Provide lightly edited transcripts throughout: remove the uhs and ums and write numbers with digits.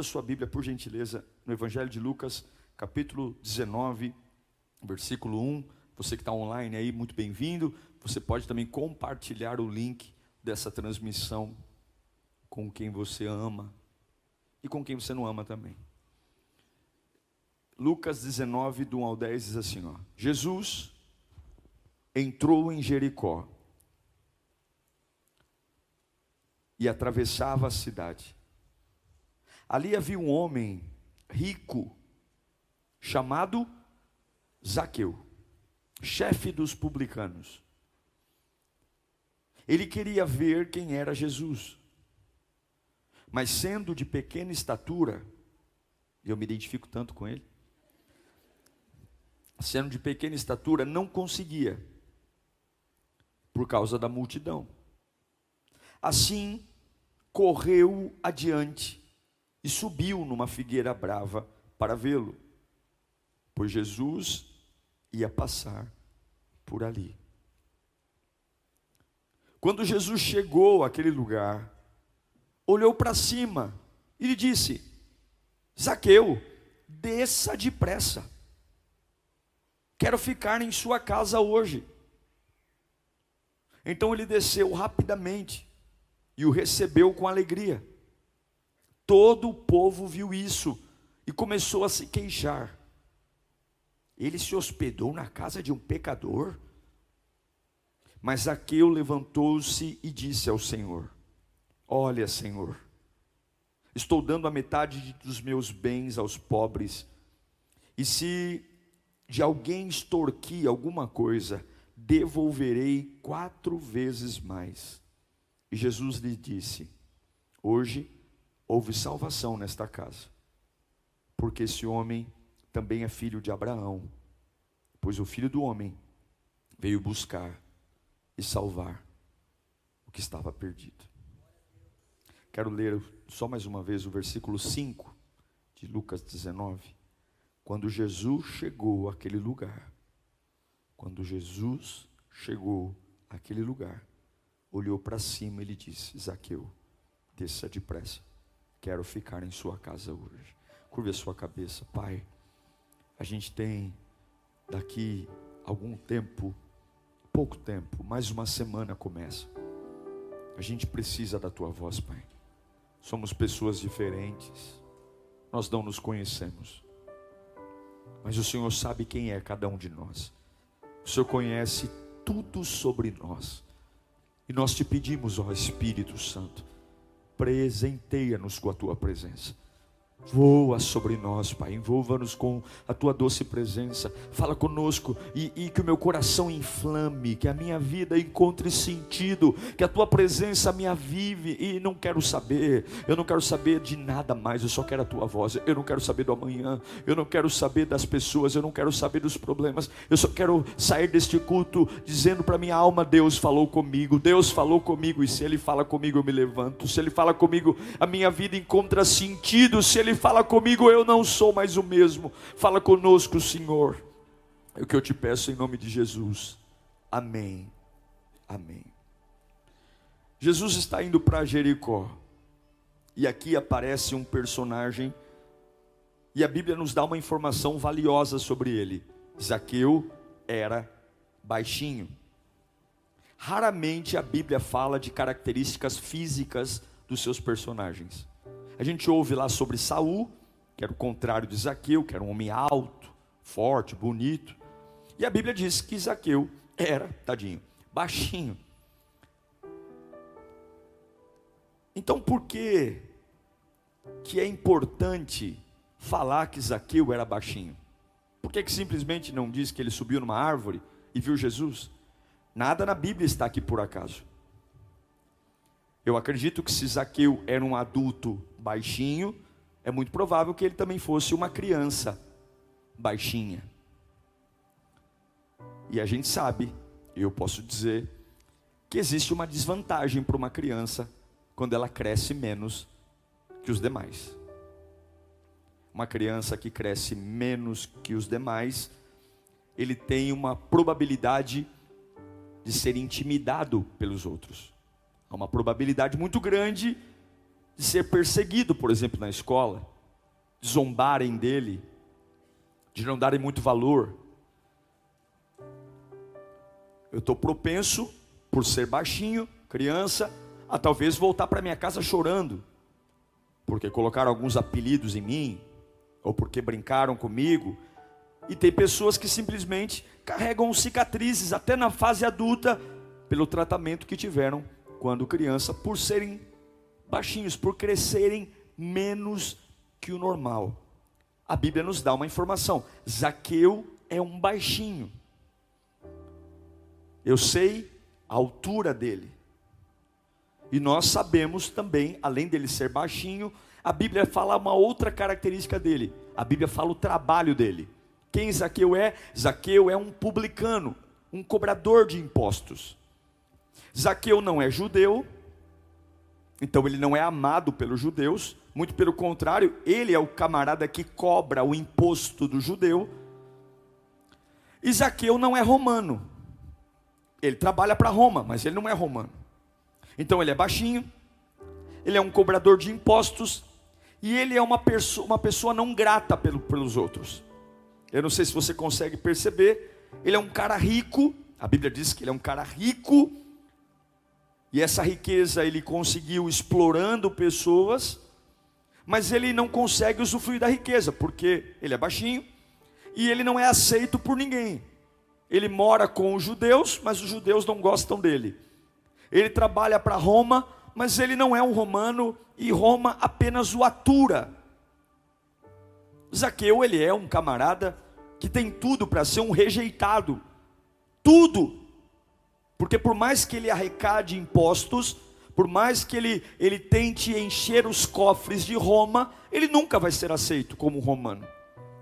sua Bíblia, por gentileza, no Evangelho de Lucas, capítulo 19, versículo 1. Você que está online aí, muito bem-vindo. Você pode também compartilhar o link dessa transmissão com quem você ama e com quem você não ama também. Lucas 19, do 1 ao 10, diz assim, ó: Jesus entrou em Jericó e atravessava a cidade. Ali havia um homem rico, chamado Zaqueu, chefe dos publicanos. Ele queria ver quem era Jesus, mas sendo de pequena estatura, e eu me identifico tanto com ele, sendo de pequena estatura, não conseguia, por causa da multidão. Assim, correu adiante e subiu numa figueira brava para vê-lo, pois Jesus ia passar por ali. Quando Jesus chegou àquele lugar, olhou para cima e lhe disse: Zaqueu, desça depressa, quero ficar em sua casa hoje. Então ele desceu rapidamente e o recebeu com alegria. Todo o povo viu isso e começou a se queixar. Ele se hospedou na casa de um pecador? Mas Zaqueu levantou-se e disse ao Senhor: olha, Senhor, estou dando a metade dos meus bens aos pobres, e se de alguém extorquir alguma coisa, devolverei 4 vezes mais. E Jesus lhe disse: hoje houve salvação nesta casa, porque esse homem também é filho de Abraão, pois o Filho do Homem veio buscar e salvar o que estava perdido. Quero ler só mais uma vez o versículo 5 de Lucas 19. Quando Jesus chegou àquele lugar, olhou para cima e lhe disse: Zaqueu, desça depressa, quero ficar em sua casa hoje. Curve a sua cabeça. Pai, a gente tem daqui algum tempo, pouco tempo, mais uma semana começa. A gente precisa da tua voz, Pai. Somos pessoas diferentes, nós não nos conhecemos, mas o Senhor sabe quem é cada um de nós. O Senhor conhece tudo sobre nós, e nós te pedimos, ó Espírito Santo, presenteia-nos com a tua presença. Voa sobre nós, Pai, envolva-nos com a tua doce presença. Fala conosco e que o meu coração inflame, que a minha vida encontre sentido, que a tua presença me avive. E eu não quero saber de nada mais, eu só quero a tua voz. Eu não quero saber do amanhã, eu não quero saber das pessoas, eu não quero saber dos problemas. Eu só quero sair deste culto dizendo para minha alma: Deus falou comigo, e se Ele fala comigo eu me levanto. Se Ele fala comigo, a minha vida encontra sentido. Se Ele fala comigo, eu não sou mais o mesmo. Fala conosco, Senhor. É o que eu te peço em nome de Jesus. Amém. Amém. Jesus está indo para Jericó. E aqui aparece um personagem, e a Bíblia nos dá uma informação valiosa sobre ele. Zaqueu era baixinho. Raramente a Bíblia fala de características físicas dos seus personagens. A gente ouve lá sobre Saul, que era o contrário de Zaqueu, que era um homem alto, forte, bonito. E a Bíblia diz que Zaqueu era, tadinho, baixinho. Então por que é importante falar que Zaqueu era baixinho? Por que simplesmente não diz que ele subiu numa árvore e viu Jesus? Nada na Bíblia está aqui por acaso. Eu acredito que se Zaqueu era um adulto baixinho, é muito provável que ele também fosse uma criança baixinha. E a gente sabe, eu posso dizer, que existe uma desvantagem para uma criança quando ela cresce menos que os demais. Uma criança que cresce menos que os demais, ele tem uma probabilidade de ser intimidado pelos outros. Há uma probabilidade muito grande de ser perseguido, por exemplo, na escola. zombarem dele, de não darem muito valor, eu estou propenso, por ser baixinho, criança, a talvez voltar para minha casa chorando, porque colocaram alguns apelidos em mim, ou porque brincaram comigo. E tem pessoas que simplesmente carregam cicatrizes, até na fase adulta, pelo tratamento que tiveram quando criança, por serem baixinhos, por crescerem menos que o normal. A Bíblia nos dá uma informação: Zaqueu é um baixinho. Eu sei a altura dele. E nós sabemos também, além dele ser baixinho, a Bíblia fala uma outra característica dele. A Bíblia fala o trabalho dele. Quem Zaqueu é? Zaqueu é um publicano, um cobrador de impostos. Zaqueu não é judeu, então ele não é amado pelos judeus. Muito pelo contrário, ele é o camarada que cobra o imposto do judeu. E Zaqueu não é romano. Ele trabalha para Roma, mas ele não é romano. Então ele é baixinho, ele é um cobrador de impostos, e ele é uma pessoa não grata pelos outros. Eu não sei se você consegue perceber, ele é um cara rico, a Bíblia diz que ele é um cara rico, e essa riqueza ele conseguiu explorando pessoas, mas ele não consegue usufruir da riqueza, porque ele é baixinho, e ele não é aceito por ninguém. Ele mora com os judeus, mas os judeus não gostam dele. Ele trabalha para Roma, mas ele não é um romano, e Roma apenas o atura. Zaqueu, ele é um camarada que tem tudo para ser um rejeitado. Tudo. Porque por mais que ele arrecade impostos, por mais que ele tente encher os cofres de Roma, ele nunca vai ser aceito como romano.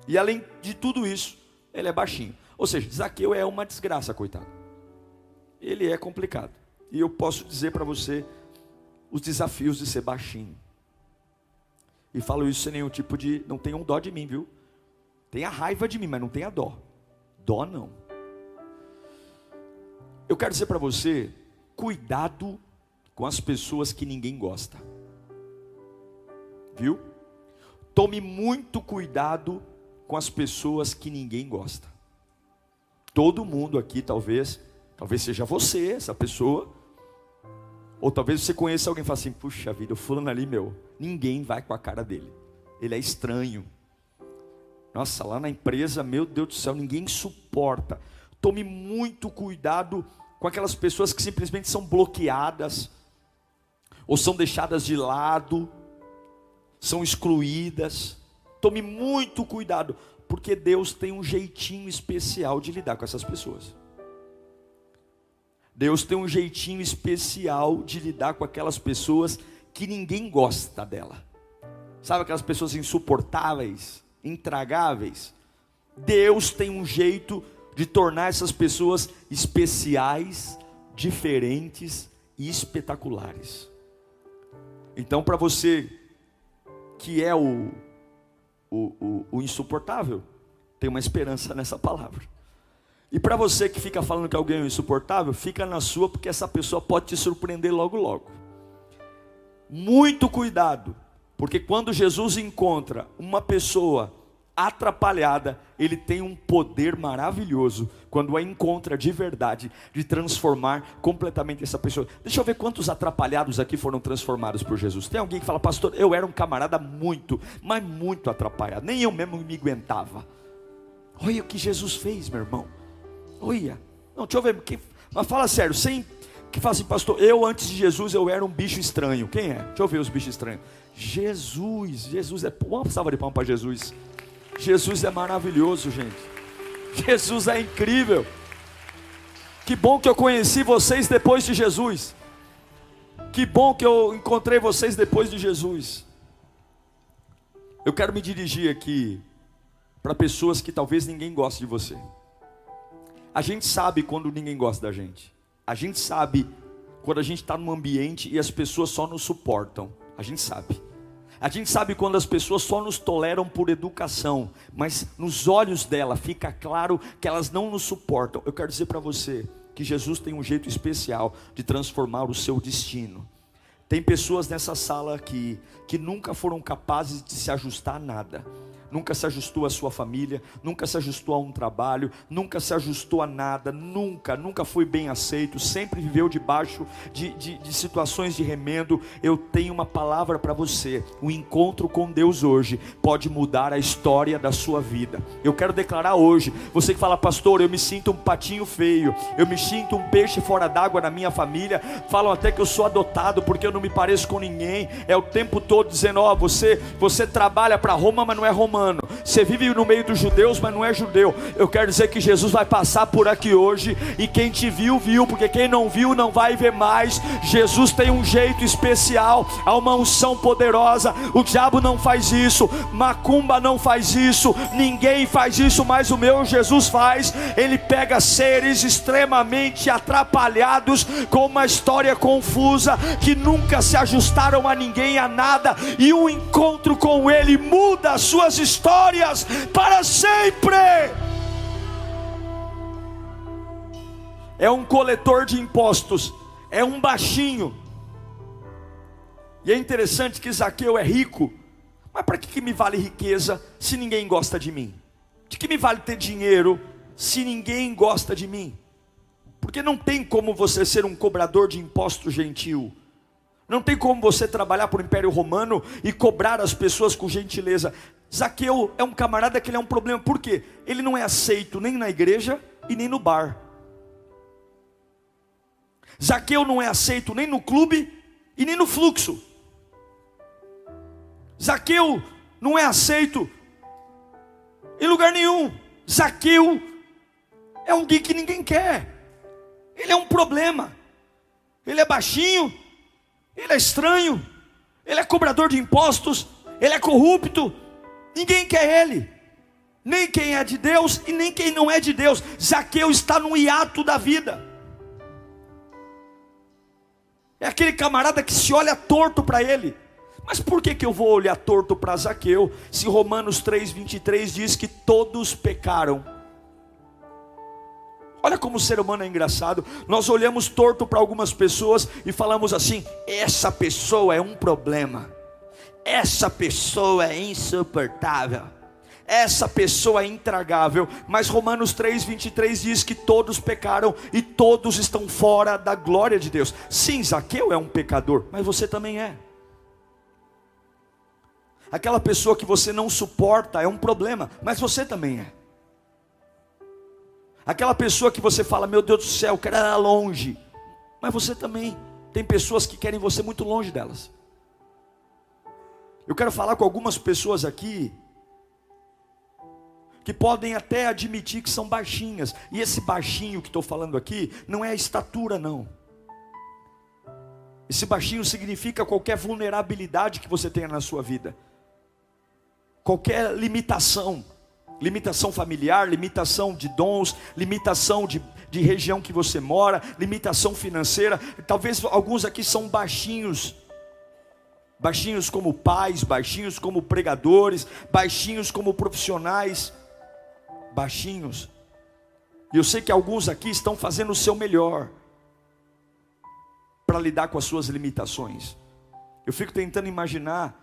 E além de tudo isso, ele é baixinho. Ou seja, Zaqueu é uma desgraça, coitado. Ele é complicado. E eu posso dizer para você os desafios de ser baixinho. E falo isso sem nenhum tipo de... Não tenham dó de mim, viu? Tenha raiva de mim, mas não tenha dó. Dó não. Eu quero dizer para você, cuidado com as pessoas que ninguém gosta. Viu? Tome muito cuidado com as pessoas que ninguém gosta. Todo mundo aqui talvez seja você, essa pessoa. Ou talvez você conheça alguém e fale assim: puxa vida, o fulano ali, ninguém vai com a cara dele. Ele é estranho. Nossa, lá na empresa, meu Deus do céu, ninguém suporta. Tome muito cuidado com aquelas pessoas que simplesmente são bloqueadas, ou são deixadas de lado, são excluídas. Tome muito cuidado, porque Deus tem um jeitinho especial de lidar com essas pessoas. Deus tem um jeitinho especial de lidar com aquelas pessoas que ninguém gosta dela. Sabe aquelas pessoas insuportáveis, intragáveis? Deus tem um jeito de tornar essas pessoas especiais, diferentes e espetaculares. Então, para você que é o insuportável, tem uma esperança nessa palavra. E para você que fica falando que alguém é insuportável, fica na sua, porque essa pessoa pode te surpreender logo logo. Muito cuidado, porque quando Jesus encontra uma pessoa atrapalhada, ele tem um poder maravilhoso, quando a encontra de verdade, de transformar completamente essa pessoa. Deixa eu ver quantos atrapalhados aqui foram transformados por Jesus. Tem alguém que fala: pastor, eu era um camarada muito, mas muito atrapalhado, nem eu mesmo me aguentava. Olha o que Jesus fez, meu irmão. Olha, não, deixa eu ver, mas fala sério, sem que fala assim: pastor, eu antes de Jesus eu era um bicho estranho. Quem é? Deixa eu ver os bichos estranhos. Jesus é, uma salva de palmas para Jesus. Jesus é maravilhoso, gente. Jesus é incrível. Que bom que eu conheci vocês depois de Jesus. Que bom que eu encontrei vocês depois de Jesus. Eu quero me dirigir aqui para pessoas que talvez ninguém goste de você. A gente sabe quando ninguém gosta da gente. A gente sabe quando a gente está num ambiente e as pessoas só nos suportam. A gente sabe. A gente sabe quando as pessoas só nos toleram por educação, mas nos olhos dela fica claro que elas não nos suportam. Eu quero dizer para você que Jesus tem um jeito especial de transformar o seu destino. Tem pessoas nessa sala aqui que nunca foram capazes de se ajustar a nada. Nunca se ajustou à sua família, nunca se ajustou a um trabalho, nunca se ajustou a nada, nunca foi bem aceito, sempre viveu debaixo de situações de remendo. Eu tenho uma palavra para você: o encontro com Deus hoje pode mudar a história da sua vida. Eu quero declarar hoje, você que fala: pastor, eu me sinto um patinho feio, eu me sinto um peixe fora d'água na minha família, falam até que eu sou adotado porque eu não me pareço com ninguém, é o tempo todo dizendo: ó, você trabalha para Roma, mas não é romano, você vive no meio dos judeus, mas não é judeu. Eu quero dizer que Jesus vai passar por aqui hoje, e quem te viu, viu, porque quem não viu não vai ver mais. Jesus tem um jeito especial, há uma unção poderosa. O diabo não faz isso, macumba não faz isso, ninguém faz isso, mas o meu Jesus faz. Ele pega seres extremamente atrapalhados, com uma história confusa, que nunca se ajustaram a ninguém, a nada, e um encontro com Ele muda as suas histórias para sempre. É um coletor de impostos, é um baixinho. E é interessante que Zaqueu é rico, mas para que me vale riqueza se ninguém gosta de mim? De que me vale ter dinheiro se ninguém gosta de mim? Porque não tem como você ser um cobrador de impostos gentil. Não tem como você trabalhar para o Império Romano e cobrar as pessoas com gentileza. Zaqueu é um camarada que ele é um problema. Por quê? Ele não é aceito nem na igreja e nem no bar. Zaqueu não é aceito nem no clube e nem no fluxo. Zaqueu não é aceito em lugar nenhum. Zaqueu é alguém que ninguém quer. Ele é um problema. Ele é baixinho, ele é estranho, ele é cobrador de impostos, ele é corrupto. Ninguém quer ele, nem quem é de Deus e nem quem não é de Deus. Zaqueu está no hiato da vida. É aquele camarada que se olha torto para ele. Mas por que eu vou olhar torto para Zaqueu, se Romanos 3:23 diz que todos pecaram? Olha como o ser humano é engraçado. Nós olhamos torto para algumas pessoas e falamos assim: essa pessoa é um problema, essa pessoa é insuportável, essa pessoa é intragável. Mas Romanos 3:23 diz que todos pecaram e todos estão fora da glória de Deus. Sim, Zaqueu é um pecador, mas você também é. Aquela pessoa que você não suporta é um problema, mas você também é. Aquela pessoa que você fala: meu Deus do céu, eu quero ela longe, mas você também. Tem pessoas que querem você muito longe delas. Eu quero falar com algumas pessoas aqui que podem até admitir que são baixinhas. E esse baixinho que estou falando aqui não é a estatura, não. Esse baixinho significa qualquer vulnerabilidade que você tenha na sua vida, qualquer limitação. Limitação familiar, limitação de dons, limitação de região que você mora, limitação financeira. Talvez alguns aqui são baixinhos. Baixinhos como pais, baixinhos como pregadores, baixinhos como profissionais. Baixinhos. E eu sei que alguns aqui estão fazendo o seu melhor para lidar com as suas limitações. Eu fico tentando imaginar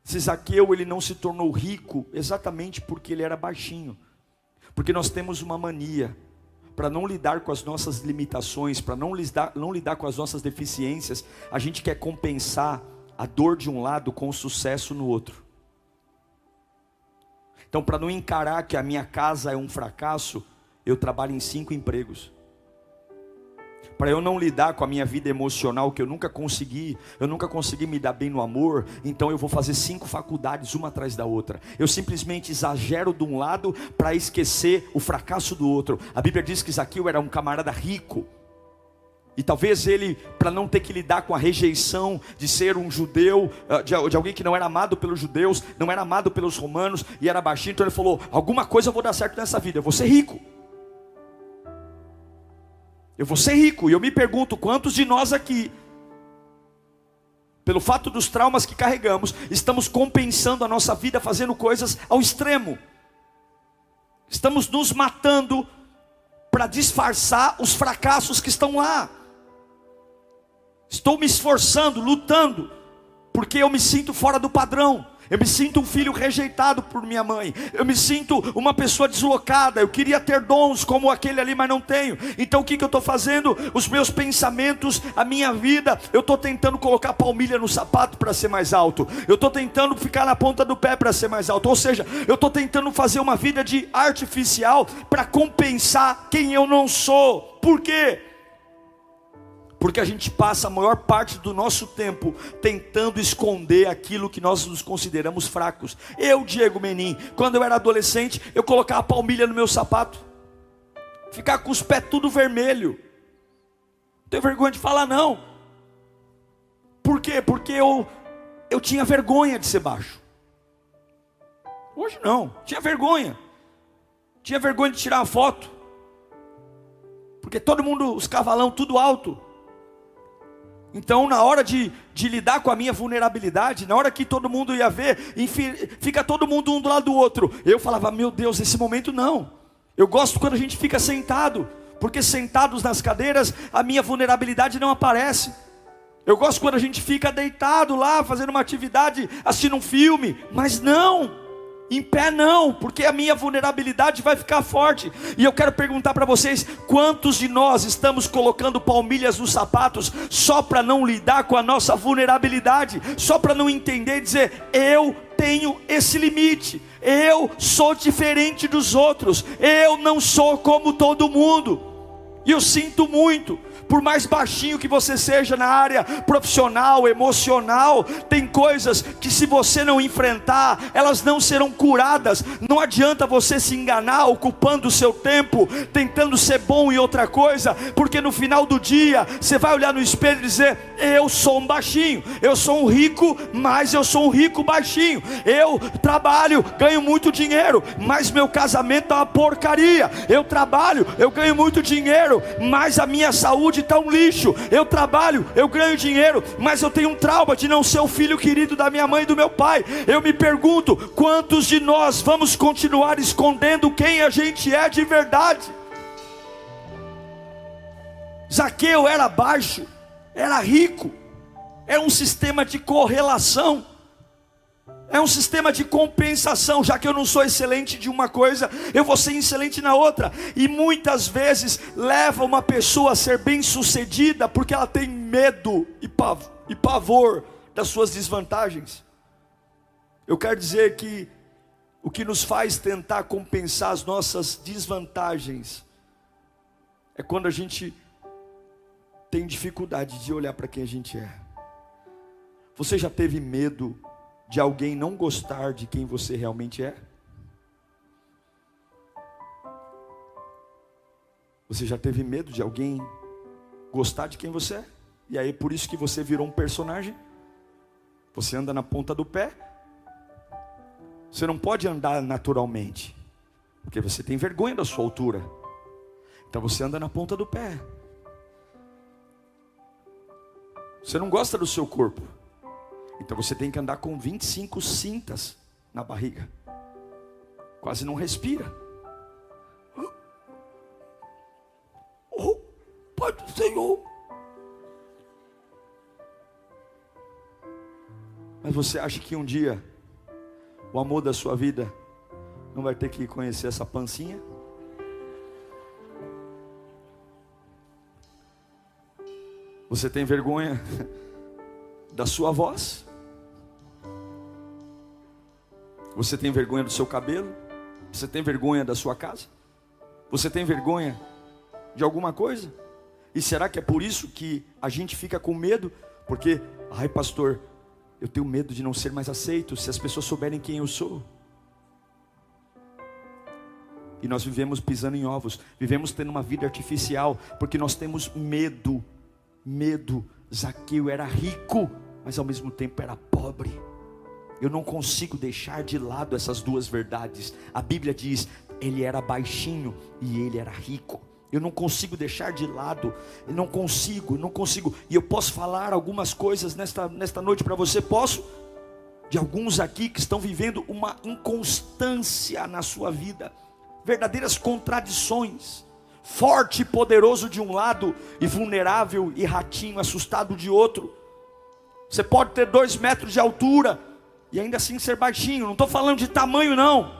se Zaqueu ele não se tornou rico exatamente porque ele era baixinho. Porque nós temos uma mania, para não lidar com as nossas limitações, para não lidar com as nossas deficiências, a gente quer compensar a dor de um lado com o sucesso no outro. Então, para não encarar que a minha casa é um fracasso, eu trabalho em 5 empregos. Para eu não lidar com a minha vida emocional, que eu nunca consegui me dar bem no amor, então eu vou fazer 5 faculdades, uma atrás da outra. Eu simplesmente exagero de um lado para esquecer o fracasso do outro. A Bíblia diz que Zaqueu era um camarada rico. E talvez ele, para não ter que lidar com a rejeição de ser um judeu, de alguém que não era amado pelos judeus, não era amado pelos romanos, e era baixinho, então ele falou: alguma coisa eu vou dar certo nessa vida, eu vou ser rico. Eu vou ser rico. E eu me pergunto, quantos de nós aqui, pelo fato dos traumas que carregamos, estamos compensando a nossa vida fazendo coisas ao extremo? Estamos nos matando para disfarçar os fracassos que estão lá. Estou me esforçando, lutando, porque eu me sinto fora do padrão. Eu me sinto um filho rejeitado por minha mãe. Eu me sinto uma pessoa deslocada. Eu queria ter dons como aquele ali, mas não tenho. Então o que eu estou fazendo? Os meus pensamentos, a minha vida, eu estou tentando colocar palmilha no sapato para ser mais alto. Eu estou tentando ficar na ponta do pé para ser mais alto. Ou seja, eu estou tentando fazer uma vida de artificial para compensar quem eu não sou. Por quê? Porque a gente passa a maior parte do nosso tempo tentando esconder aquilo que nós nos consideramos fracos. Eu, Diego Menin, quando eu era adolescente, eu colocava a palmilha no meu sapato, ficava com os pés tudo vermelho. Não tenho vergonha de falar não. Por quê? Porque eu tinha vergonha de ser baixo. Hoje não, tinha vergonha. Tinha vergonha de tirar uma foto, porque todo mundo, os cavalão tudo alto. Então na hora de lidar com a minha vulnerabilidade, na hora que todo mundo ia ver, enfim, fica todo mundo um do lado do outro, eu falava, meu Deus, nesse momento não. Eu gosto quando a gente fica sentado, porque sentados nas cadeiras, a minha vulnerabilidade não aparece. Eu gosto quando a gente fica deitado lá, fazendo uma atividade, assistindo um filme, mas não, em pé não, porque a minha vulnerabilidade vai ficar forte. E eu quero perguntar para vocês, quantos de nós estamos colocando palmilhas nos sapatos só para não lidar com a nossa vulnerabilidade, só para não entender e dizer, eu tenho esse limite, eu sou diferente dos outros, eu não sou como todo mundo. E eu sinto muito, por mais baixinho que você seja na área profissional, emocional, tem coisas que se você não enfrentar, elas não serão curadas. Não adianta você se enganar, ocupando o seu tempo, tentando ser bom em outra coisa, porque no final do dia, você vai olhar no espelho e dizer, eu sou um baixinho, eu sou um rico, mas eu sou um rico baixinho. Eu trabalho, ganho muito dinheiro, mas meu casamento é uma porcaria. Eu trabalho, eu ganho muito dinheiro, mas a minha saúde está um lixo. Eu trabalho, eu ganho dinheiro, mas eu tenho um trauma de não ser o filho querido da minha mãe e do meu pai. Eu me pergunto, quantos de nós vamos continuar escondendo quem a gente é de verdade? Zaqueu era baixo, era rico, era um sistema de correlação, é um sistema de compensação. Já que eu não sou excelente de uma coisa, eu vou ser excelente na outra. E muitas vezes leva uma pessoa a ser bem sucedida porque ela tem medo e pavor das suas desvantagens. Eu quero dizer que o que nos faz tentar compensar as nossas desvantagens é quando a gente tem dificuldade de olhar para quem a gente é. Você já teve medo de alguém não gostar de quem você realmente é? Você já teve medo de alguém gostar de quem você é? E aí por isso que você virou um personagem? Você anda na ponta do pé? Você não pode andar naturalmente, porque você tem vergonha da sua altura. Então você anda na ponta do pé. Você não gosta do seu corpo, então você tem que andar com 25 cintas na barriga. Quase não respira. Oh, Pai do Senhor. Mas você acha que um dia o amor da sua vida não vai ter que conhecer essa pancinha? Você tem vergonha da sua voz? Você tem vergonha do seu cabelo? Você tem vergonha da sua casa? Você tem vergonha de alguma coisa? E será que é por isso que a gente fica com medo? Porque, ai pastor, eu tenho medo de não ser mais aceito se as pessoas souberem quem eu sou. E nós vivemos pisando em ovos, vivemos tendo uma vida artificial, porque nós temos medo. Zaqueu era rico, mas ao mesmo tempo era pobre. Eu não consigo deixar de lado essas duas verdades. A Bíblia diz, ele era baixinho e ele era rico. Eu não consigo deixar de lado, eu não consigo. E eu posso falar algumas coisas nesta noite para você, posso? De alguns aqui que estão vivendo uma inconstância na sua vida, verdadeiras contradições, forte e poderoso de um lado e vulnerável e ratinho, assustado de outro. Você pode ter 2 metros de altura e ainda assim ser baixinho. Não estou falando de tamanho não,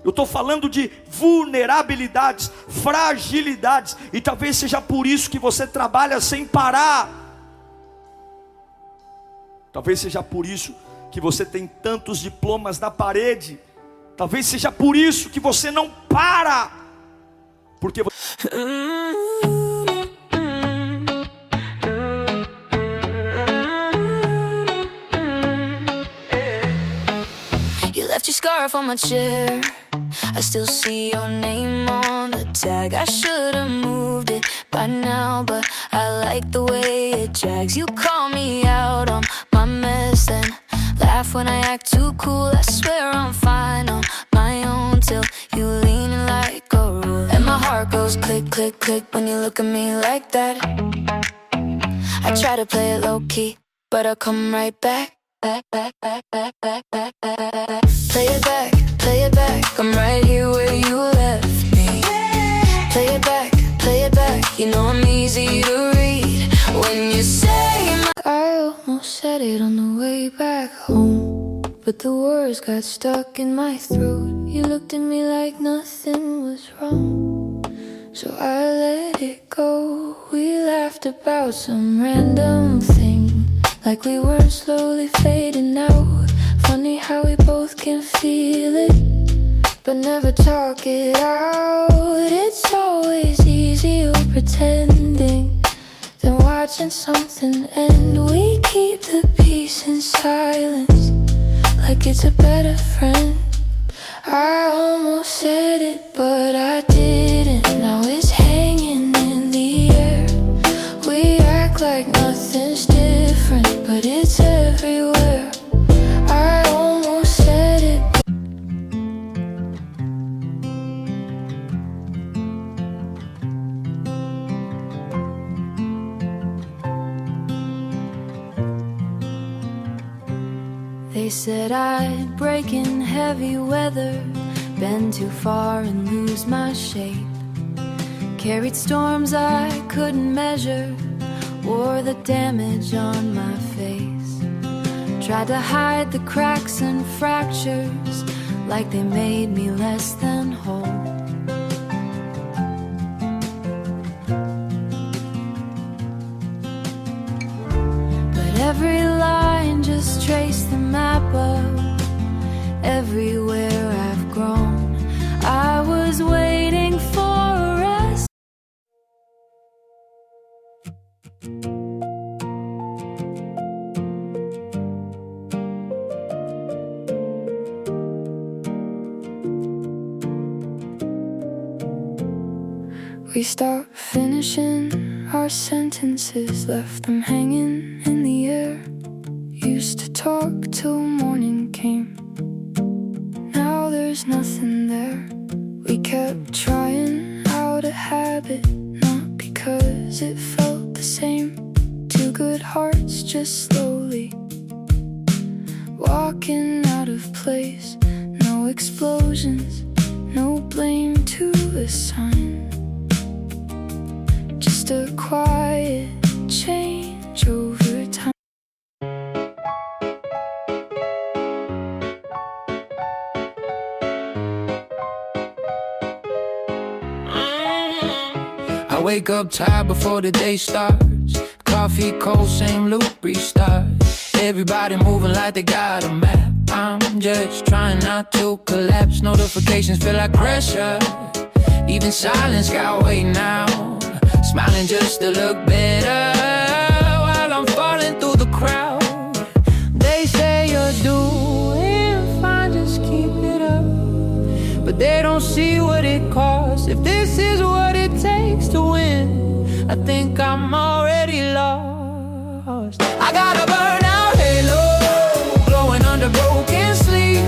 eu estou falando de vulnerabilidades, fragilidades. E talvez seja por isso que você trabalha sem parar. Talvez seja por isso que você tem tantos diplomas na parede. Talvez seja por isso que você não para. Porque You left your scarf on my chair. I still see your name on the tag. I should have moved it by now, but I like the way it drags. You call me out on my mess and laugh when I act too cool. I swear I'm fine on my own till you lean in like a rule. And my heart goes click, click, click when you look at me like that. I try to play it low key, but I come right back. Back, back, back, back, back, back, back. Play it back, play it back. I'm right here where you left me. Play it back. You know I'm easy to read when you say my I almost said it on the way back home, but the words got stuck in my throat. You looked at me like nothing was wrong, so I let it go. We laughed about some random thing, like we were slowly fading out. Funny how we both can feel it, but never talk it out. It's always easier pretending than watching something end. We keep the peace in silence, like it's a better friend. I almost said it, but I didn't. Now it's hanging in the air. We act like nothing's different, but it's everywhere. I almost said it. They said I'd break in heavy weather, bend too far and lose my shape. Carried storms I couldn't measure, wore the damage on my face. Tried to hide the cracks and fractures, like they made me less than whole. But every line just traced the map of everywhere I've grown. I was waiting for a rest. We stopped finishing our sentences, left them hanging in the air. Used to talk till morning came, now there's nothing there. We kept trying out a habit, not because it felt the same. Two good hearts just slowly walking out of place. No explosions, no blame to assign, just a quiet change over time. I wake up tired before the day starts. Coffee cold, same loop, restart. Everybody moving like they got a map. I'm just trying not to collapse. Notifications feel like pressure, even silence got weight now. Smiling just to look better while I'm falling through the crowd. They say you're doing fine, just keep it up, but they don't see what it costs. If this is what it takes to win, I think I'm already lost. I got a burnout halo, glowing under broken sleep.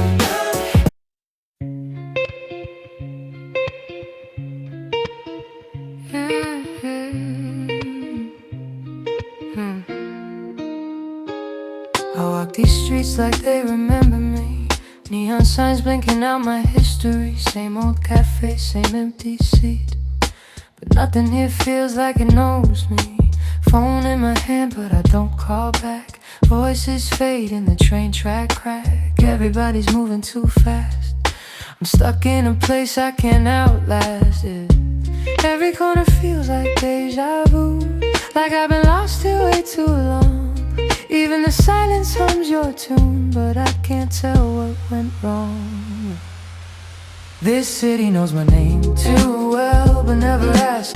I walk these streets like they remember me. Neon signs blinking out my history. Same old cafe, same empty seat, but Nothing here feels like it knows me. Phone in my hand, but I don't call back. Voices fade in the train track crack. Everybody's moving too fast. I'm stuck in a place I can't outlast it. Every corner feels like deja vu, like I've been lost here way too long. Even the silence hums your tune, but I can't tell what went wrong. This city knows my name too well, but never asks.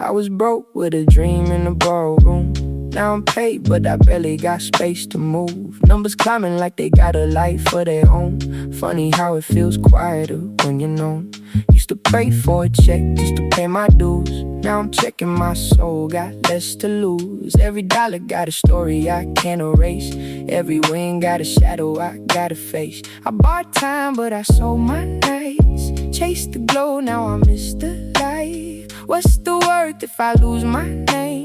I was broke with a dream in the ballroom. Now I'm paid, but I barely got space to move. Numbers climbing like they got a life of their own. Funny how it feels quieter when you're known. Used to pray for a check just to pay my dues. Now I'm checking my soul, got less to lose. Every dollar got a story I can't erase. Every win got a shadow I gotta face. I bought time, but I sold my nights. Chased the glow, now I miss the light. What's the worth if I lose my name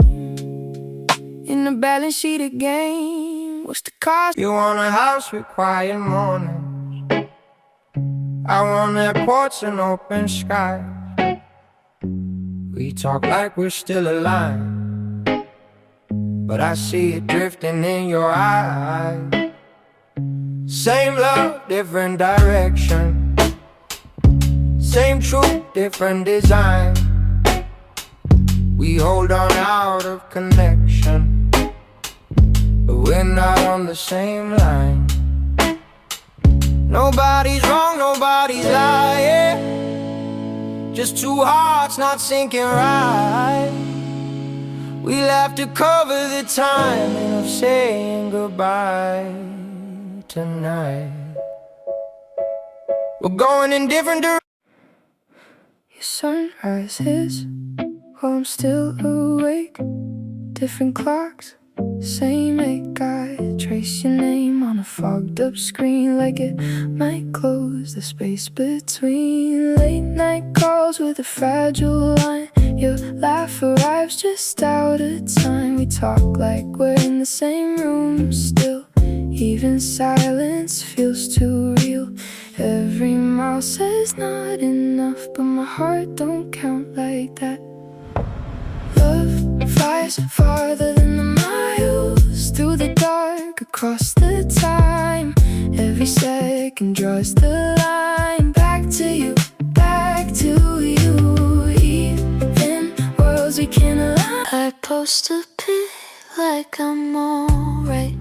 in the balance sheet again? What's the cost? You want a house with quiet mornings. I want airports and open skies. We talk like we're still alive, but I see it drifting in your eyes. Same love, different direction. Same truth, different design. We hold on out of connection, but we're not on the same line. Nobody's wrong, nobody's lying. Just two hearts not syncing right. We'll have to cover the timing of saying goodbye tonight. We're going in different directions. Your sunrise is while I'm still awake. Different clocks, same ache. I trace your name on a fogged up screen, like it might close the space between. Late night calls with a fragile line. Your laugh arrives just out of time. We talk like we're in the same room still. Even silence feels too real. Every mile says not enough, but my heart don't count like that. Love flies farther than the miles, through the dark, across the time. Every second draws the line. Back to you, back to you. Even worlds we can't align. I post a pic like I'm alright.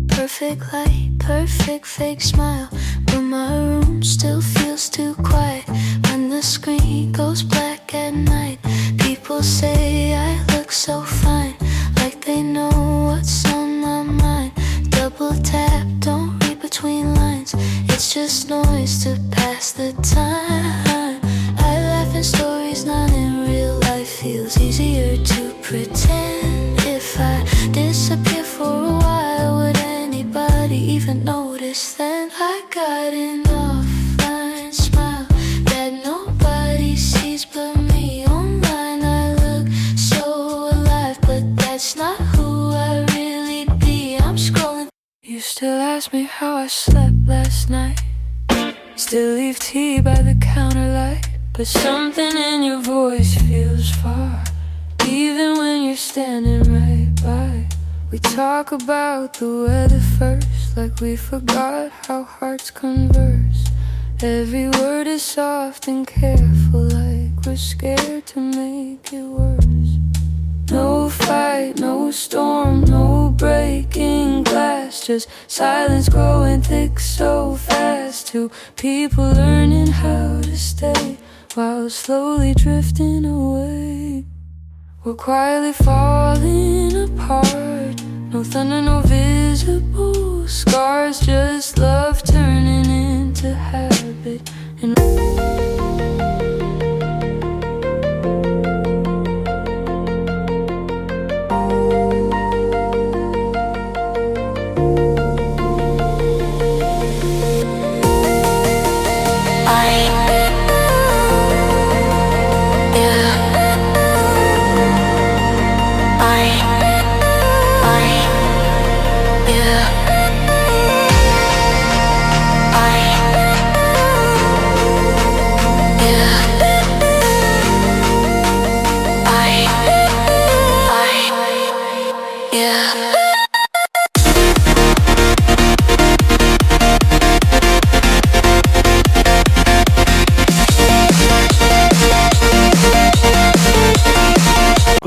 Perfect light, perfect fake smile, but my room still feels too quiet. When the screen goes black at night, people say I look so fine, like they know what's on my mind. Double tap, don't read between lines. It's just noise to pass the time. I laugh in stories, not in real life. Feels easier to pretend. If I disappear for a while, would anybody even notice then? I got an offline smile that nobody sees but me. Online I look so alive, but that's not who I really be. I'm scrolling. You still ask me how I slept last night. Still leave tea by the counter light, but something in your voice feels far, even when you're standing right by. We talk about the weather first, like we forgot how hearts converse. Every word is soft and careful, like we're scared to make it worse. No fight, no storm, no breaking glass, just silence growing thick so fast. Two people learning how to stay while slowly drifting away. We're quietly falling apart. No thunder, no visible scars, just love turning into habit. And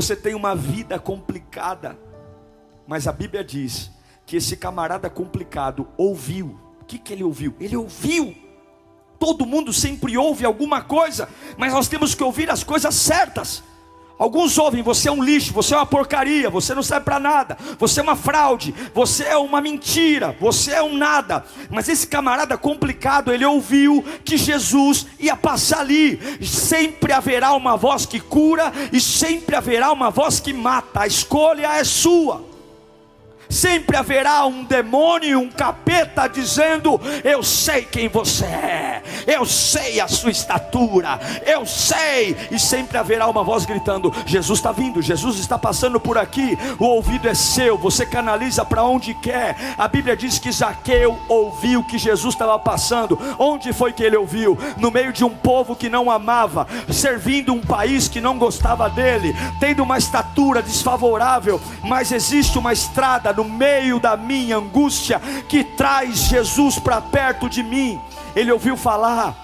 você tem uma vida complicada, mas a Bíblia diz que esse camarada complicado ouviu. O que ele ouviu? Ele ouviu. Todo mundo sempre ouve alguma coisa, mas nós temos que ouvir as coisas certas. Alguns ouvem: você é um lixo, você é uma porcaria, você não serve para nada, você é uma fraude, você é uma mentira, você é um nada. Mas esse camarada complicado, ele ouviu que Jesus ia passar ali. Sempre haverá uma voz que cura e sempre haverá uma voz que mata. A escolha é sua. Sempre haverá um demônio, um capeta dizendo: eu sei quem você é, eu sei a sua estatura, eu sei. E sempre haverá uma voz gritando: Jesus está vindo, Jesus está passando por aqui. O ouvido é seu, você canaliza para onde quer. A Bíblia diz que Zaqueu ouviu que Jesus estava passando. Onde foi que ele ouviu? No meio de um povo que não amava, servindo um país que não gostava dele, tendo uma estatura desfavorável. Mas existe uma estrada no meio da minha angústia que traz Jesus para perto de mim. Ele ouviu falar.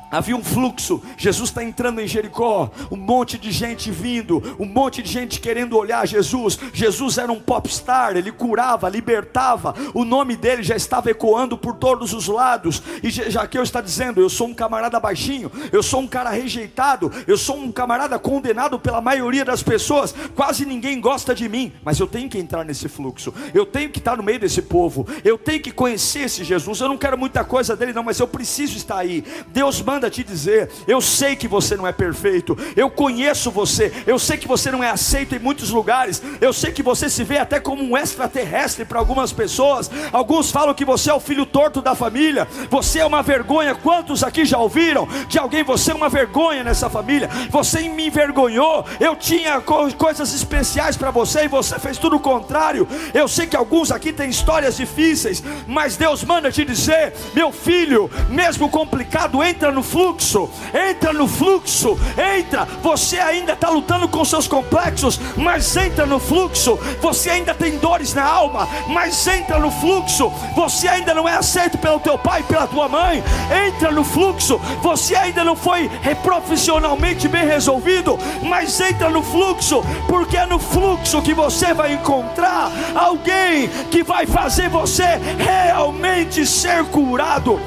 Havia um fluxo. Jesus está entrando em Jericó, um monte de gente vindo, um monte de gente querendo olhar Jesus. Jesus era um popstar, ele curava, libertava, o nome dele já estava ecoando por todos os lados. E Zaqueu está dizendo: eu sou um camarada baixinho, eu sou um cara rejeitado, eu sou um camarada condenado pela maioria das pessoas, quase ninguém gosta de mim, mas eu tenho que entrar nesse fluxo, eu tenho que estar no meio desse povo, eu tenho que conhecer esse Jesus. Eu não quero muita coisa dele não, mas eu preciso estar aí. Deus manda te dizer: eu sei que você não é perfeito, eu conheço você, eu sei que você não é aceito em muitos lugares, eu sei que você se vê até como um extraterrestre para algumas pessoas. Alguns falam que você é o filho torto da família, você é uma vergonha. Quantos aqui já ouviram de alguém: você é uma vergonha nessa família, você me envergonhou, eu tinha coisas especiais para você e você fez tudo o contrário. Eu sei que alguns aqui têm histórias difíceis, mas Deus manda te dizer: meu filho, mesmo complicado, entra no fluxo, entra no fluxo, entra. Você ainda está lutando com seus complexos, mas entra no fluxo. Você ainda tem dores na alma, mas entra no fluxo. Você ainda não é aceito pelo teu pai e pela tua mãe, entra no fluxo. Você ainda não foi profissionalmente bem resolvido, mas entra no fluxo, porque é no fluxo que você vai encontrar alguém que vai fazer você realmente ser curado.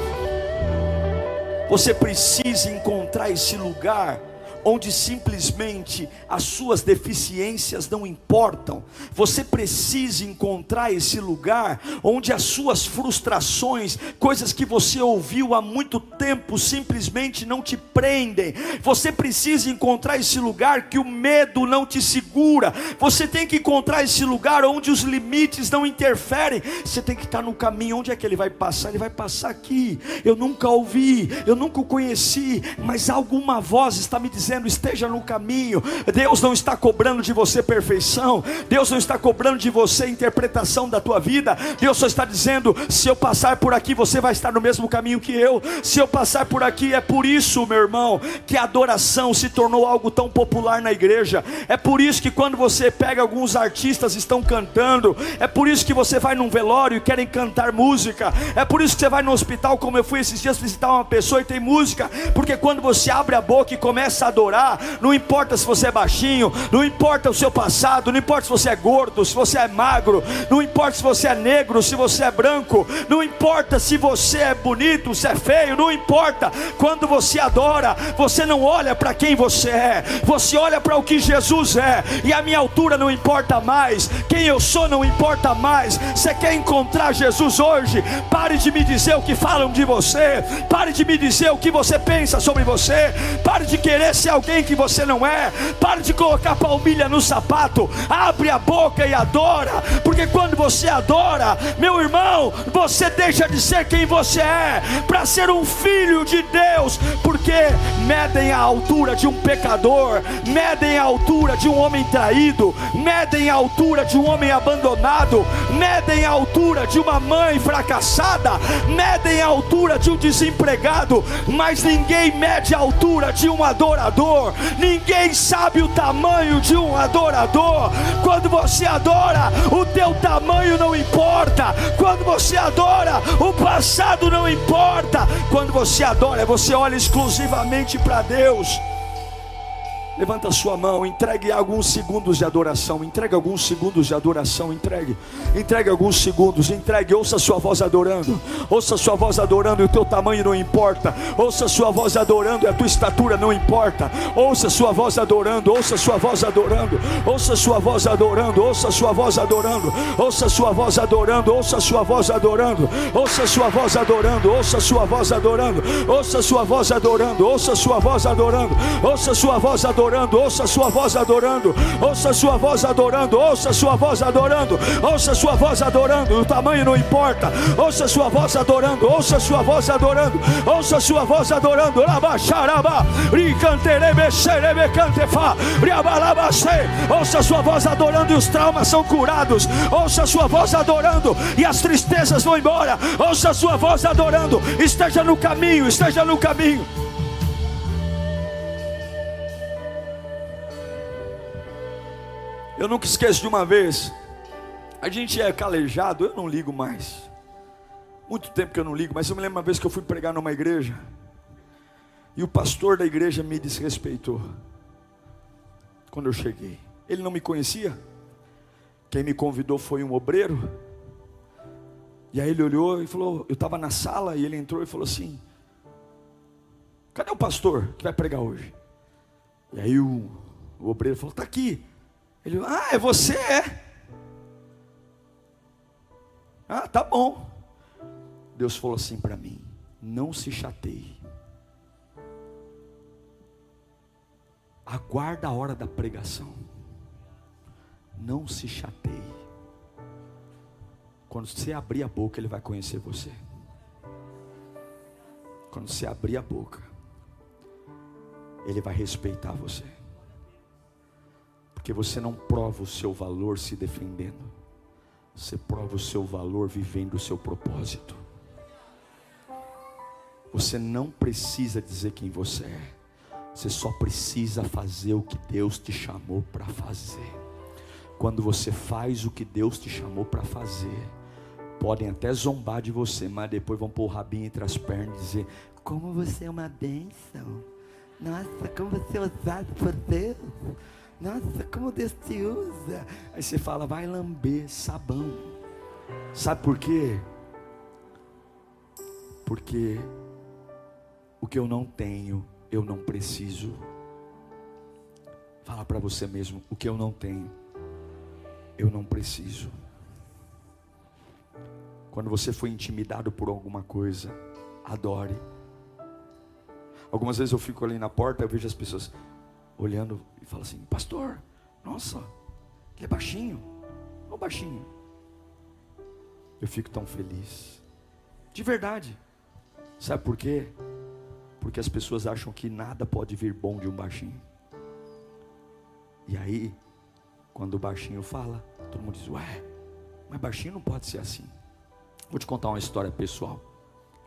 Você precisa encontrar esse lugar onde simplesmente as suas deficiências não importam. Você precisa encontrar esse lugar onde as suas frustrações, coisas que você ouviu há muito tempo, simplesmente não te prendem. Você precisa encontrar esse lugar que o medo não te segura. Você tem que encontrar esse lugar onde os limites não interferem. Você tem que estar no caminho. Onde é que ele vai passar? Ele vai passar aqui. Eu nunca ouvi, eu nunca o conheci, mas alguma voz está me dizendo: esteja no caminho. Deus não está cobrando de você perfeição, Deus não está cobrando de você interpretação da tua vida. Deus só está dizendo: se eu passar por aqui, você vai estar no mesmo caminho que eu. Se eu passar por aqui, é por isso, meu irmão, que a adoração se tornou algo tão popular na igreja. É por isso que quando você pega alguns artistas estão cantando, é por isso que você vai num velório e querem cantar música, é por isso que você vai no hospital, como eu fui esses dias visitar uma pessoa e tem música, porque quando você abre a boca e começa a adorar, não importa se você é baixinho, não importa o seu passado, não importa se você é gordo, se você é magro, não importa se você é negro, se você é branco, não importa se você é bonito, se é feio, não importa. Quando você adora, você não olha para quem você é, você olha para o que Jesus é. E a minha altura não importa mais, quem eu sou não importa mais. Você quer encontrar Jesus hoje? Pare de me dizer o que falam de você, pare de me dizer o que você pensa sobre você, pare de querer ser alguém que você não é, pare de colocar palmilha no sapato, abre a boca e adora, porque quando você adora, meu irmão, você deixa de ser quem você é, para ser um filho de Deus. Porque medem a altura de um pecador, medem a altura de um homem traído, medem a altura de um homem abandonado, medem a altura de uma mãe fracassada, medem a altura de um desempregado, mas ninguém mede a altura de um adorador. Ninguém sabe o tamanho de um adorador. Quando você adora, o teu tamanho não importa. Quando você adora, o passado não importa. Quando você adora, você olha exclusivamente para Deus. Levanta a sua mão, entregue alguns segundos de adoração. Entregue alguns segundos de adoração. Entregue alguns segundos. Ouça a sua voz adorando. Ouça a sua voz adorando e o teu tamanho não importa. Ouça a sua voz adorando e a tua estatura não importa. Ouça a sua voz adorando. Ouça a sua voz adorando. Ouça a sua voz adorando. Ouça a sua voz adorando. Ouça a sua voz adorando. Ouça a sua voz adorando. Ouça a sua voz adorando. Ouça a sua voz adorando. Ouça a sua voz adorando. Ouça a sua voz adorando. Ouça a sua voz adorando. Ouça a sua voz adorando, ouça a sua voz adorando, ouça a sua voz adorando, ouça a sua voz adorando, o tamanho não importa, ouça a sua voz adorando, ouça a sua voz adorando, ouça a sua voz adorando, ouça a sua voz adorando e os traumas são curados, ouça a sua voz adorando e as tristezas vão embora, ouça a sua voz adorando, esteja no caminho, esteja no caminho. Eu nunca esqueço de uma vez, a gente é calejado, eu não ligo mais, muito tempo que eu não ligo, mas eu me lembro uma vez que eu fui pregar numa igreja, e o pastor da igreja me desrespeitou, quando eu cheguei, ele não me conhecia, quem me convidou foi um obreiro, e aí ele olhou e falou, eu estava na sala, e ele entrou e falou assim, cadê o pastor que vai pregar hoje? E aí o obreiro falou, está aqui. Ele falou, é você, é? Tá bom. Deus falou assim para mim, não se chateie. Aguarda a hora da pregação. Não se chateie. Quando você abrir a boca, Ele vai conhecer você. Quando você abrir a boca, Ele vai respeitar você. Porque você não prova o seu valor se defendendo. Você prova o seu valor vivendo o seu propósito. Você não precisa dizer quem você é. Você só precisa fazer o que Deus te chamou para fazer. Quando você faz o que Deus te chamou para fazer, podem até zombar de você, mas depois vão pôr o rabinho entre as pernas e dizer, como você é uma bênção. Nossa, como você é usado por Deus. Nossa, como Deus te usa. Aí você fala, vai lamber sabão. Sabe por quê? Porque o que eu não tenho, eu não preciso. Fala para você mesmo, o que eu não tenho, eu não preciso. Quando você foi intimidado por alguma coisa, adore. Algumas vezes eu fico ali na porta, eu vejo as pessoas olhando e falam assim, pastor, nossa, ele é baixinho, olha o baixinho. Eu fico tão feliz, de verdade. Sabe por quê? Porque as pessoas acham que nada pode vir bom de um baixinho. E aí, quando o baixinho fala, todo mundo diz, ué, mas baixinho não pode ser assim. Vou te contar uma história pessoal.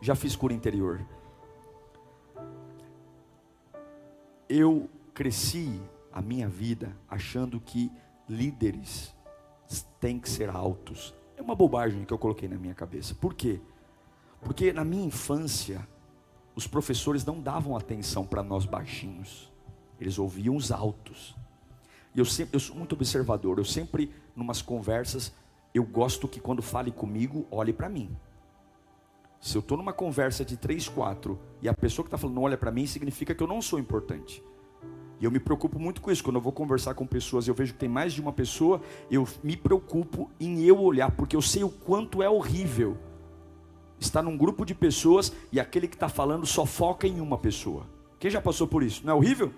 Já fiz cura interior. Eu cresci a minha vida achando que líderes têm que ser altos. É uma bobagem que eu coloquei na minha cabeça. Por quê? Porque na minha infância, os professores não davam atenção para nós baixinhos. Eles ouviam os altos. E eu sou muito observador. Eu sempre, numas conversas, eu gosto que quando fale comigo, olhe para mim. Se eu estou numa conversa de 3, 4, e a pessoa que está falando não olha para mim, significa que eu não sou importante. E eu me preocupo muito com isso. Quando eu vou conversar com pessoas, eu vejo que tem mais de uma pessoa, eu me preocupo em eu olhar, porque eu sei o quanto é horrível estar num grupo de pessoas e aquele que está falando só foca em uma pessoa. Quem já passou por isso? Não é horrível?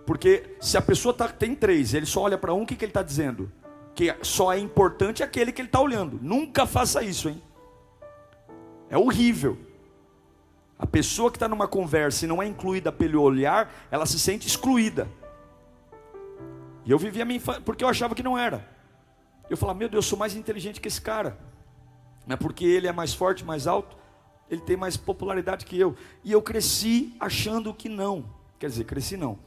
Porque se a pessoa tem 3, ele só olha para um, o que ele está dizendo? Que só é importante aquele que ele está olhando. Nunca faça isso, hein? É horrível. A pessoa que está numa conversa e não é incluída pelo olhar, ela se sente excluída. E eu vivia a minha infância porque eu achava que não era. Eu falava, meu Deus, eu sou mais inteligente que esse cara. Não é porque ele é mais forte, mais alto, ele tem mais popularidade que eu. E eu cresci achando que não. Quer dizer, cresci não.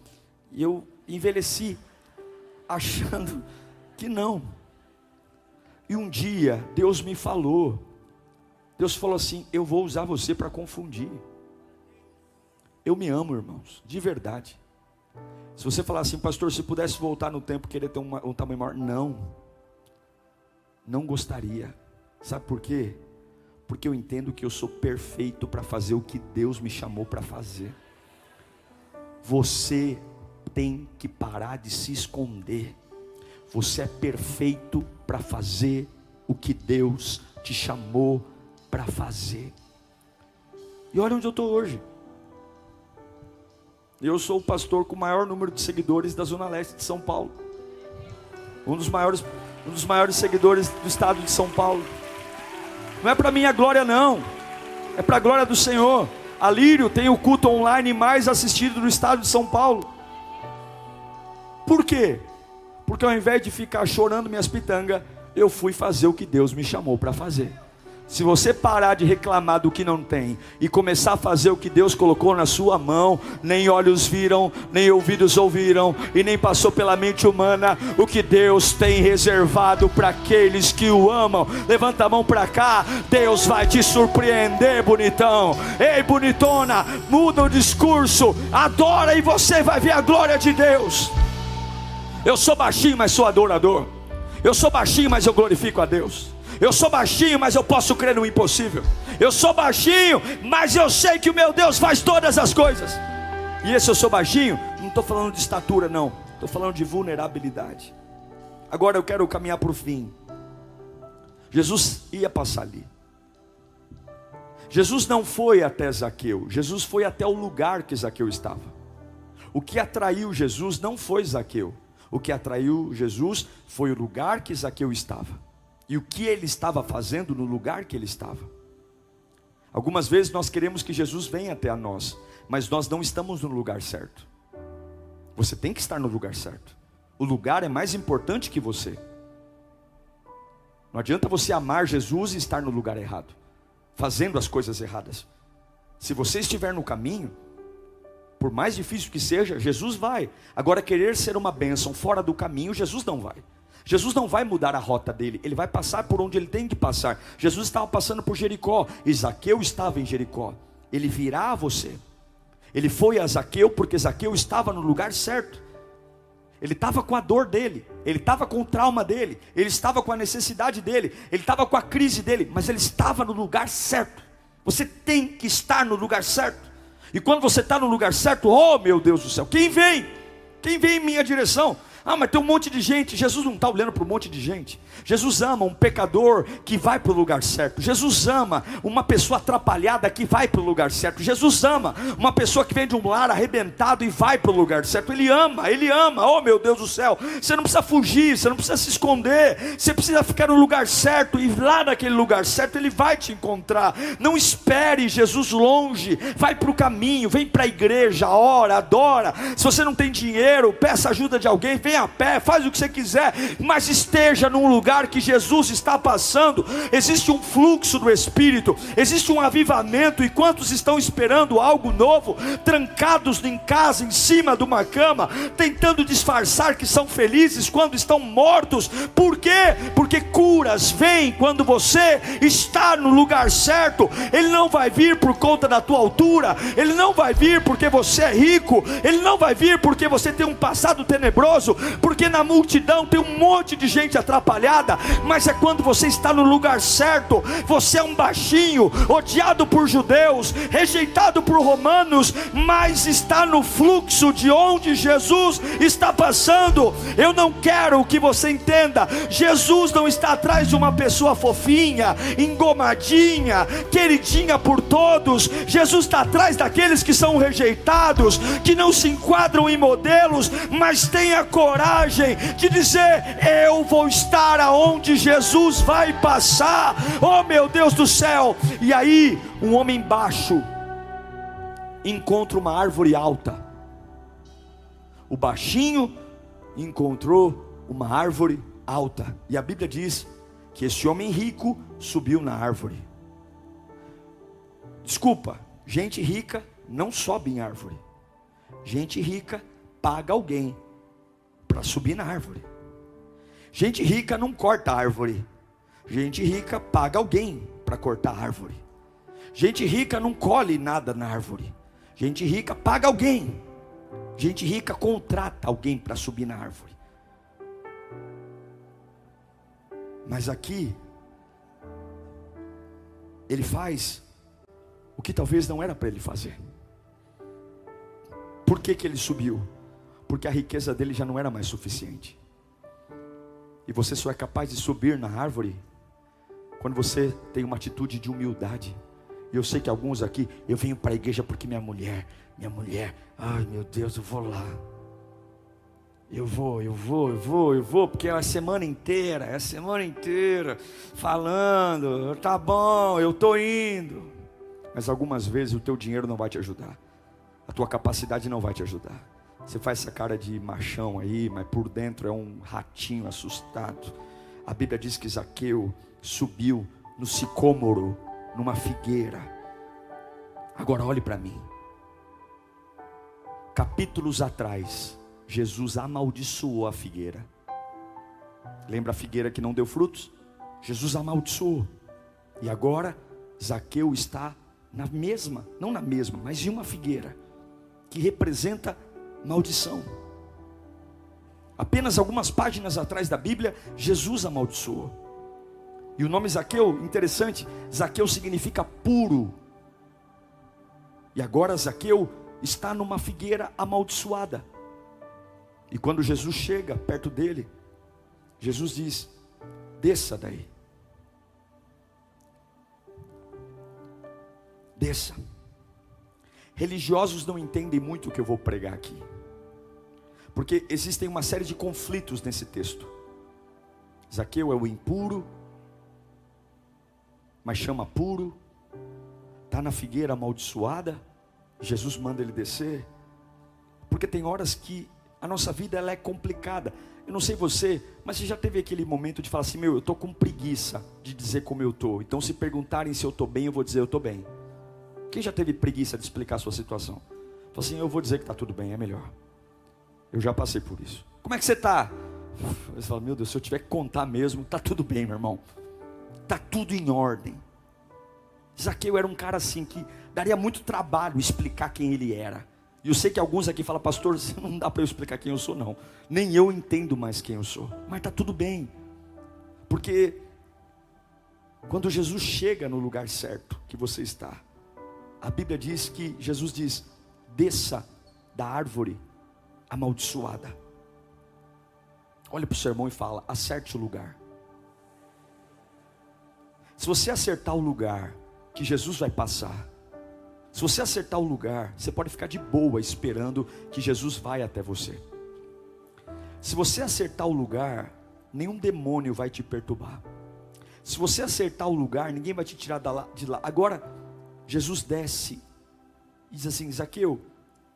E eu envelheci achando que não. E um dia Deus me falou. Deus falou assim, eu vou usar você para confundir. Eu me amo, irmãos, de verdade. Se você falar assim, pastor, se pudesse voltar no tempo, querer ter um tamanho maior. Não gostaria. Sabe por quê? Porque eu entendo que eu sou perfeito para fazer o que Deus me chamou para fazer. Você tem que parar de se esconder. Você é perfeito para fazer o que Deus te chamou para fazer. E olha onde eu estou hoje. Eu sou o pastor com o maior número de seguidores da Zona Leste de São Paulo. Um dos maiores seguidores do estado de São Paulo. Não é para minha glória não, é para a glória do Senhor. A Lírio tem o culto online mais assistido do estado de São Paulo. Por quê? Porque ao invés de ficar chorando minhas pitangas, eu fui fazer o que Deus me chamou para fazer. Se você parar de reclamar do que não tem e começar a fazer o que Deus colocou na sua mão, nem olhos viram, nem ouvidos ouviram, e nem passou pela mente humana o que Deus tem reservado para aqueles que o amam. Levanta a mão para cá, Deus vai te surpreender, bonitão. Ei, bonitona, muda o discurso, adora e você vai ver a glória de Deus. Eu sou baixinho, mas sou adorador. Eu sou baixinho, mas eu glorifico a Deus. Eu sou baixinho, mas eu posso crer no impossível. Eu sou baixinho, mas eu sei que o meu Deus faz todas as coisas. E esse eu sou baixinho, não estou falando de estatura não, estou falando de vulnerabilidade. Agora eu quero caminhar para o fim. Jesus ia passar ali. Jesus não foi até Zaqueu, Jesus foi até o lugar que Zaqueu estava. O que atraiu Jesus não foi Zaqueu. O que atraiu Jesus foi o lugar que Zaqueu estava. E o que ele estava fazendo no lugar que ele estava. Algumas vezes nós queremos que Jesus venha até a nós, mas nós não estamos no lugar certo. Você tem que estar no lugar certo. O lugar é mais importante que você. Não adianta você amar Jesus e estar no lugar errado, fazendo as coisas erradas. Se você estiver no caminho, por mais difícil que seja, Jesus vai. Agora, querer ser uma bênção fora do caminho, Jesus não vai. Jesus não vai mudar a rota dele, ele vai passar por onde ele tem que passar. Jesus estava passando por Jericó, e Zaqueu estava em Jericó. Ele virá a você. Ele foi a Zaqueu porque Zaqueu estava no lugar certo. Ele estava com a dor dele, ele estava com o trauma dele, ele estava com a necessidade dele, ele estava com a crise dele, mas ele estava no lugar certo. Você tem que estar no lugar certo. E quando você está no lugar certo, oh meu Deus do céu, quem vem? Quem vem em minha direção? Ah, mas tem um monte de gente. Jesus não está olhando para um monte de gente. Jesus ama um pecador que vai para o lugar certo. Jesus ama uma pessoa atrapalhada que vai para o lugar certo. Jesus ama uma pessoa que vem de um lar arrebentado e vai para o lugar certo. Ele ama, oh meu Deus do céu. Você não precisa fugir, você não precisa se esconder. Você precisa ficar no lugar certo, e lá naquele lugar certo Ele vai te encontrar. Não espere Jesus longe, vai para o caminho, vem para a igreja, ora, adora. Se você não tem dinheiro, peça ajuda de alguém, vem a pé, faz o que você quiser, mas esteja num lugar que Jesus está passando. Existe um fluxo do Espírito, existe um avivamento, e quantos estão esperando algo novo, trancados em casa, em cima de uma cama, tentando disfarçar que são felizes quando estão mortos. Por quê? Porque curas vêm quando você está no lugar certo. Ele não vai vir por conta da tua altura, Ele não vai vir porque você é rico, Ele não vai vir porque você tem um passado tenebroso, porque na multidão tem um monte de gente atrapalhada, mas é quando você está no lugar certo. Você é um baixinho, odiado por judeus, rejeitado por romanos, mas está no fluxo de onde Jesus está passando. Eu não quero que você entenda, Jesus não está atrás de uma pessoa fofinha, engomadinha, queridinha por todos. Jesus está atrás daqueles que são rejeitados, que não se enquadram em modelos, mas têm a coragem de dizer: eu vou estar aonde Jesus vai passar. Oh meu Deus do céu. E aí um homem baixo encontra uma árvore alta. O baixinho encontrou uma árvore alta, e a Bíblia diz que esse homem rico subiu na árvore. Desculpa, gente rica não sobe em árvore. Gente rica paga alguém para subir na árvore. Gente rica não corta a árvore. Gente rica paga alguém para cortar a árvore. Gente rica não colhe nada na árvore. Gente rica paga alguém. Gente rica contrata alguém para subir na árvore. Mas aqui, ele faz o que talvez não era para ele fazer. Por que ele subiu? Porque a riqueza dele já não era mais suficiente. E você só é capaz de subir na árvore quando você tem uma atitude de humildade. E eu sei que alguns aqui, eu venho para a igreja porque minha mulher, ai meu Deus, eu vou lá. Eu vou, porque é a semana inteira, falando, tá bom, eu estou indo. Mas algumas vezes o teu dinheiro não vai te ajudar. A tua capacidade não vai te ajudar. Você faz essa cara de machão aí, mas por dentro é um ratinho assustado. A Bíblia diz que Zaqueu subiu no sicômoro, numa figueira. Agora olhe para mim. Capítulos atrás, Jesus amaldiçoou a figueira. Lembra a figueira que não deu frutos? Jesus amaldiçoou. E agora Zaqueu está na mesma, não na mesma, mas em uma figueira que representa maldição. Apenas algumas páginas atrás da Bíblia, Jesus amaldiçoou. E o nome Zaqueu, interessante, Zaqueu significa puro. E agora Zaqueu está numa figueira amaldiçoada. E quando Jesus chega perto dele, Jesus diz: desça daí. Desça. Religiosos não entendem muito o que eu vou pregar aqui, porque existem uma série de conflitos nesse texto. Zaqueu é o impuro, mas chama puro, está na figueira amaldiçoada. Jesus manda ele descer, porque tem horas que a nossa vida ela é complicada. Eu não sei você, mas você já teve aquele momento de falar assim: meu, eu estou com preguiça de dizer como eu estou. Então se perguntarem se eu estou bem, eu vou dizer eu estou bem. Quem já teve preguiça de explicar a sua situação? Fala assim: eu vou dizer que está tudo bem, é melhor. Eu já passei por isso. Como é que você está? Você fala: meu Deus, se eu tiver que contar mesmo, está tudo bem, meu irmão. Está tudo em ordem. Zaqueu era um cara assim que daria muito trabalho explicar quem ele era. E eu sei que alguns aqui falam: pastor, não dá para eu explicar quem eu sou não. Nem eu entendo mais quem eu sou. Mas está tudo bem. Porque quando Jesus chega no lugar certo que você está, a Bíblia diz que Jesus diz: desça da árvore amaldiçoada. Olha para o seu irmão e fala: acerte o lugar. Se você acertar o lugar que Jesus vai passar, se você acertar o lugar, você pode ficar de boa esperando que Jesus vai até você. Se você acertar o lugar, nenhum demônio vai te perturbar. Se você acertar o lugar, ninguém vai te tirar de lá. Agora, Jesus desce e diz assim: Zaqueu,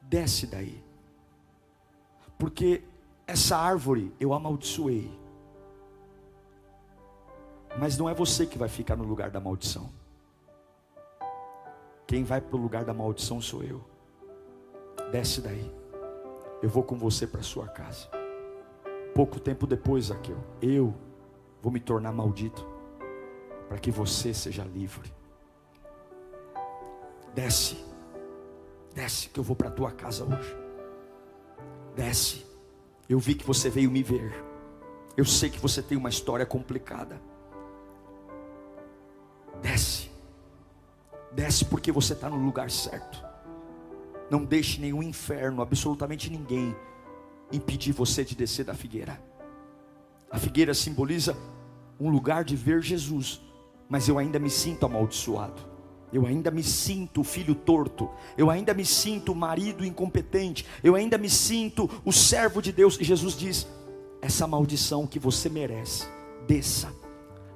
desce daí, porque essa árvore eu amaldiçoei. Mas não é você que vai ficar no lugar da maldição. Quem vai para o lugar da maldição sou eu. Desce daí, eu vou com você para a sua casa. Pouco tempo depois, Zaqueu, eu vou me tornar maldito, para que você seja livre. Desce, desce que eu vou para a tua casa hoje. Desce, eu vi que você veio me ver. Eu sei que você tem uma história complicada. Desce, desce porque você está no lugar certo. Não deixe nenhum inferno, absolutamente ninguém, impedir você de descer da figueira. A figueira simboliza um lugar de ver Jesus, mas eu ainda me sinto amaldiçoado. Eu ainda me sinto filho torto. Eu ainda me sinto marido incompetente. Eu ainda me sinto o servo de Deus. E Jesus diz: essa maldição que você merece, desça,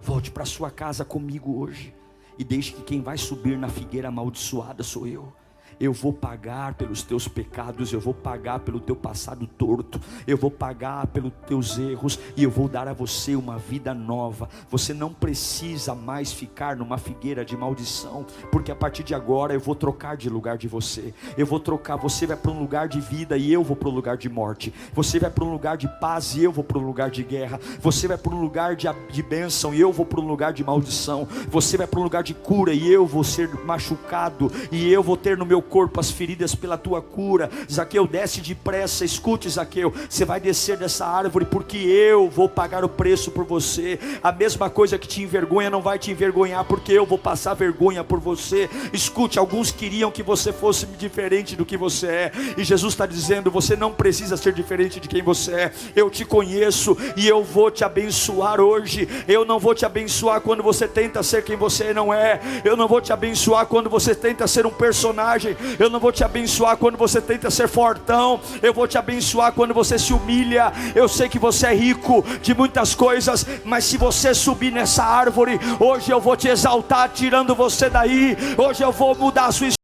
volte para sua casa comigo hoje, e deixe que quem vai subir na figueira amaldiçoada sou eu. Eu vou pagar pelos teus pecados, eu vou pagar pelo teu passado torto, eu vou pagar pelos teus erros, e eu vou dar a você uma vida nova. Você não precisa mais ficar numa figueira de maldição, porque a partir de agora eu vou trocar de lugar de você. Eu vou trocar, você vai para um lugar de vida e eu vou para um lugar de morte. Você vai para um lugar de paz e eu vou para um lugar de guerra. Você vai para um lugar de bênção e eu vou para um lugar de maldição. Você vai para um lugar de cura e eu vou ser machucado, e eu vou ter no meu corpo, as feridas pela tua cura. Zaqueu, desce depressa. Escute, Zaqueu, você vai descer dessa árvore porque eu vou pagar o preço por você. A mesma coisa que te envergonha não vai te envergonhar, porque eu vou passar vergonha por você. Escute, alguns queriam que você fosse diferente do que você é, e Jesus está dizendo: você não precisa ser diferente de quem você é. Eu te conheço e eu vou te abençoar hoje. Eu não vou te abençoar quando você tenta ser quem você não é. Eu não vou te abençoar quando você tenta ser um personagem. Eu não vou te abençoar quando você tenta ser fortão. Eu vou te abençoar quando você se humilha. Eu sei que você é rico de muitas coisas, mas se você subir nessa árvore, hoje eu vou te exaltar, tirando você daí. Hoje eu vou mudar a sua história.